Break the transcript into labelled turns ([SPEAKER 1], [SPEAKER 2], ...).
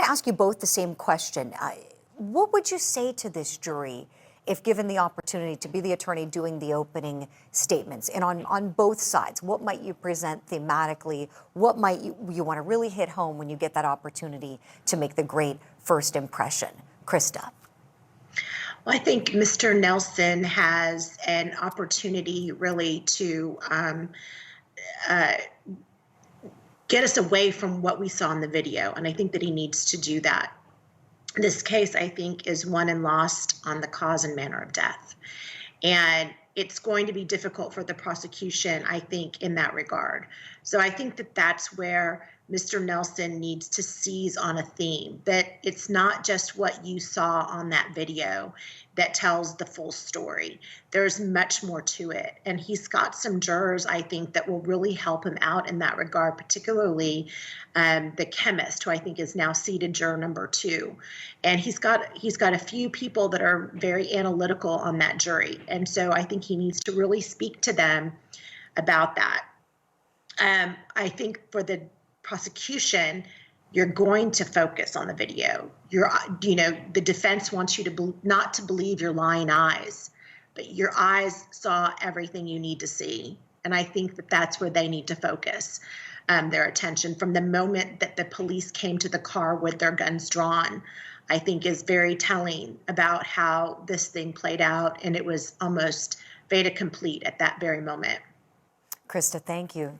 [SPEAKER 1] to ask you both the same question. What would you say to this jury if given the opportunity to be the attorney doing the opening statements? And on both sides, what might you present thematically? What might you want to really hit home when you get that opportunity to make the great first impression? Christa.
[SPEAKER 2] Well, I think Mr. Nelson has an opportunity really to get us away from what we saw in the video. And I think that he needs to do that. This case, I think, is won and lost on the cause and manner of death. And it's going to be difficult for the prosecution, I think, in that regard. So I think that that's where Mr. Nelson needs to seize on a theme, that it's not just what you saw on that video that tells the full story. There's much more to it. And he's got some jurors, I think, that will really help him out in that regard, particularly the chemist, who I think is now seated juror number 2. And he's got a few people that are very analytical on that jury. And so I think he needs to really speak to them about that. I think for the prosecution, you're going to focus on the video. The defense wants you to not to believe your lying eyes, but your eyes saw everything you need to see. And I think that that's where they need to focus their attention. From the moment that the police came to the car with their guns drawn, I think is very telling about how this thing played out. And it was almost fait accompli at that very moment.
[SPEAKER 1] Christa, thank you.